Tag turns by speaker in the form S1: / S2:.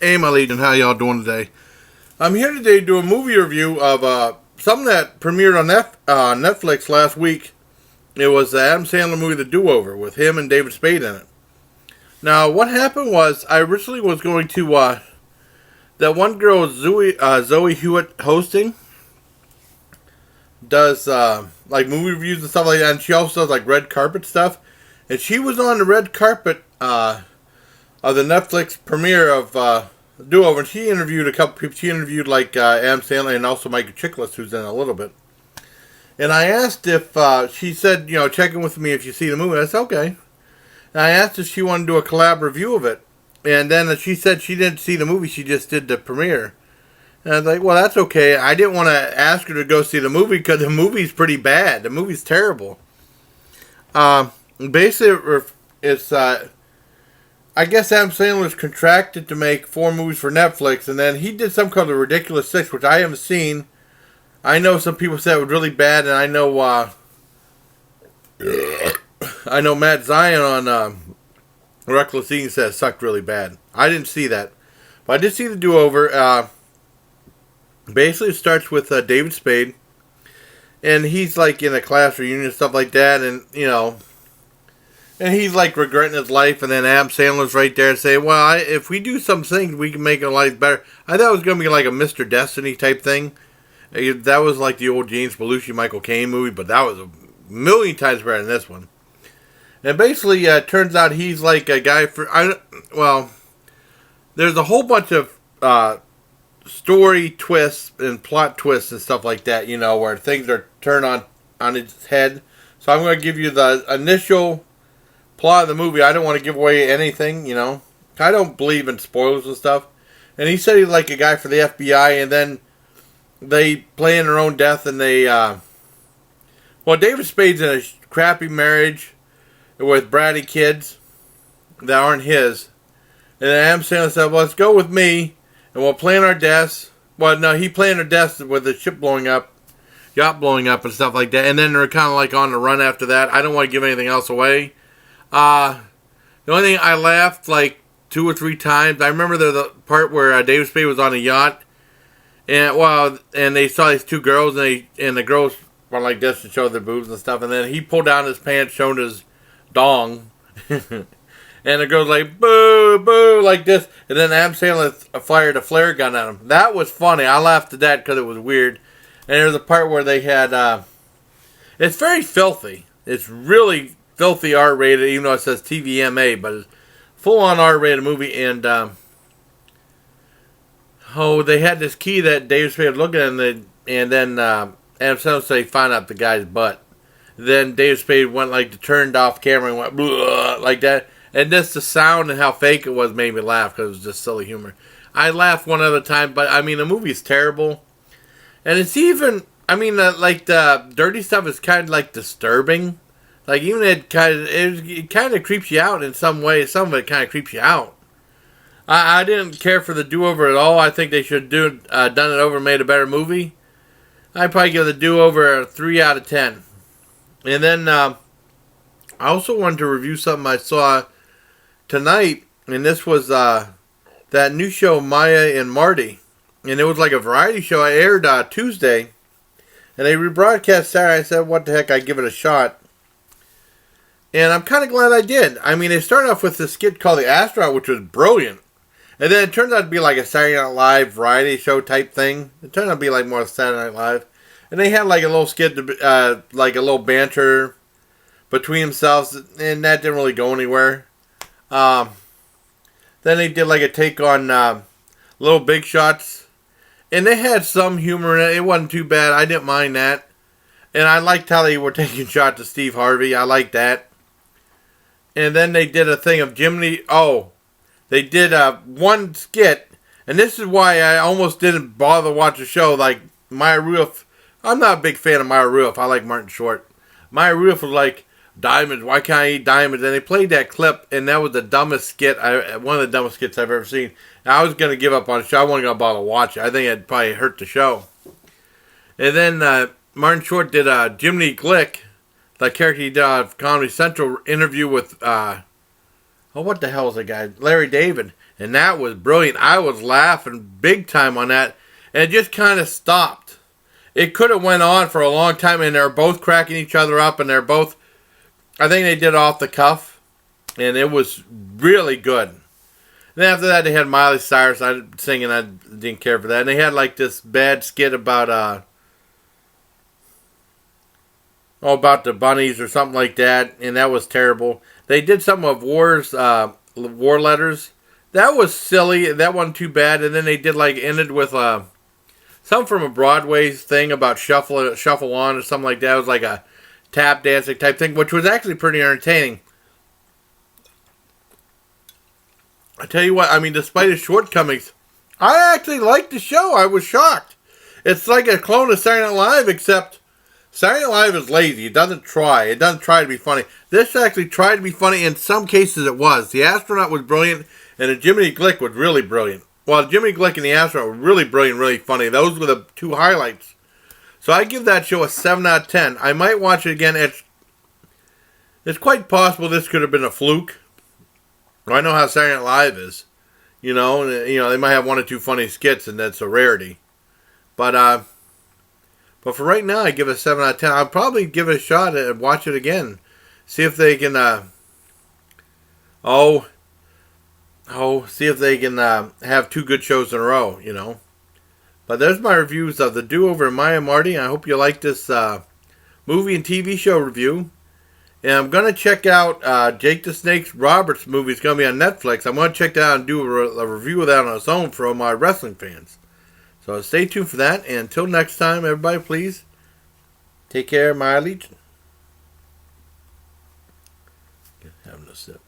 S1: Hey, my legion, how y'all doing today? I'm here today to do a movie review of something that premiered on Netflix last week. It was the Adam Sandler movie, The Do-Over, with him and David Spade in it. Now, what happened was, I originally was going to, that one girl, Zoe Hewitt, hosting, does, like, movie reviews and stuff like that, and she also does, like, red carpet stuff. And she was on the red carpet, of the Netflix premiere of Do-Over, and she interviewed a couple people. She interviewed like Adam Sandler and also Michael Chiklis, who's in a little bit. And I asked if she said, check in with me if you see the movie. I said okay. And I asked if she wanted to do a collab review of it, and then she said she didn't see the movie. She just did the premiere. And I was like, well, that's okay. I didn't want to ask her to go see the movie because the movie's pretty bad. The movie's terrible. Basically, it's I guess Adam Sandler was contracted to make 4 movies for Netflix, and then he did some kind of ridiculous 6, which I haven't seen. I know some people said it was really bad, and I know Matt Zion on Reckless Eating said it sucked really bad. I didn't see that, but I did see The Do-Over. Basically, it starts with David Spade, and he's like in a class reunion and stuff like that, and and he's like regretting his life, and then Adam Sandler's right there and saying, well, if we do some things, we can make our life better. I thought it was going to be like a Mr. Destiny type thing. That was like the old James Belushi, Michael Caine movie, but that was a million times better than this one. And basically, it turns out he's like a guy there's a whole bunch of story twists and plot twists and stuff like that, where things are turned on its head. So I'm going to give you the initial plot of the movie. I don't want to give away anything, I don't believe in spoilers and stuff. And he said he's like a guy for the FBI, and then they plan their own death, and they, David Spade's in a crappy marriage with bratty kids that aren't his. And then Adam Sandler said, well, let's go with me, and we'll plan our deaths. Well, no, he planned their deaths with the ship blowing up, yacht blowing up and stuff like that. And then they're kind of like on the run after that. I don't want to give anything else away. The only thing I laughed like 2 or 3 times. I remember the part where David Spade was on a yacht, and they saw these 2 girls, and the girls were like this to show their boobs and stuff, and then he pulled down his pants, showing his dong, and the girls like boo boo like this, and then Adam Sandler fired a flare gun at him. That was funny. I laughed at that because it was weird. And there's a part where they had it's very filthy. It's really filthy R-rated, even though it says TVMA, but it's full-on R-rated movie, and they had this key that David Spade was looking at, and then Adam Sandler said he found out the guy's butt. Then David Spade went like turned off camera and went like that, and just the sound and how fake it was made me laugh because it was just silly humor. I laughed one other time, but I mean the movie's terrible, and it's even like the dirty stuff is kind of like disturbing. Like, even it kind of creeps you out in some way. Some of it kind of creeps you out. I didn't care for The Do-Over at all. I think they should have done it over and made a better movie. I'd probably give The Do-Over a 3 out of 10. And then I also wanted to review something I saw tonight. And this was that new show, Maya and Marty. And it was like a variety show. It aired Tuesday. And they rebroadcast Saturday. I said, what the heck, I'd give it a shot. And I'm kind of glad I did. I mean, they started off with this skit called The Astronaut, which was brilliant. And then it turned out to be like a Saturday Night Live variety show type thing. It turned out to be like more Saturday Night Live. And they had like a little skit, like a little banter between themselves. And that didn't really go anywhere. Then they did like a take on Little Big Shots. And they had some humor in it. It wasn't too bad. I didn't mind that. And I liked how they were taking shots at Steve Harvey. I liked that. And then they did a thing of Jiminy. Oh, they did one skit. And this is why I almost didn't bother to watch the show. Like, Maya Rudolph. I'm not a big fan of Maya Rudolph. I like Martin Short. Maya Rudolph was like, diamonds. Why can't I eat diamonds? And they played that clip. And that was the dumbest skit. One of the dumbest skits I've ever seen. And I was going to give up on the show. I wasn't going to bother to watch it. I think it'd probably hurt the show. And then Martin Short did Jiminy Glick, the character he did on Comedy Central, interview with Oh, what the hell is the guy? Larry David. And that was brilliant. I was laughing big time on that. And it just kind of stopped. It could have went on for a long time, and they're both cracking each other up, and they're both, I think they did it off the cuff, and it was really good. Then after that, they had Miley Cyrus singing. I didn't care for that. And they had like this bad skit about about the bunnies or something like that, and that was terrible. They did something of war letters. That was silly. That wasn't too bad. And then they did ended with something from a Broadway thing about shuffle on or something like that. It was like a tap dancing type thing, which was actually pretty entertaining. I tell you what, I mean, despite its shortcomings, I actually liked the show. I was shocked. It's like a clone of Saturday Night Live, except Saturday Night Live is lazy. It doesn't try. It doesn't try to be funny. This actually tried to be funny. In some cases, it was. The astronaut was brilliant, and the Jiminy Glick was really brilliant. Well, Jiminy Glick and the astronaut were really brilliant, really funny. Those were the two highlights. So I give that show a 7 out of 10. I might watch it again. It's quite possible this could have been a fluke. I know how Saturday Night Live is. They might have one or two funny skits, and that's a rarity. But for right now, I give it a 7 out of 10. I'll probably give it a shot and watch it again. See if they can, see if they can have two good shows in a row, But there's my reviews of the Do-Over Maya Marty. I hope you like this movie and TV show review. And I'm going to check out Jake the Snake Roberts movie. It's going to be on Netflix. I'm going to check that out and do a review of that on its own for all my wrestling fans. So stay tuned for that. And until next time, everybody, please take care, my legion. Having a sip.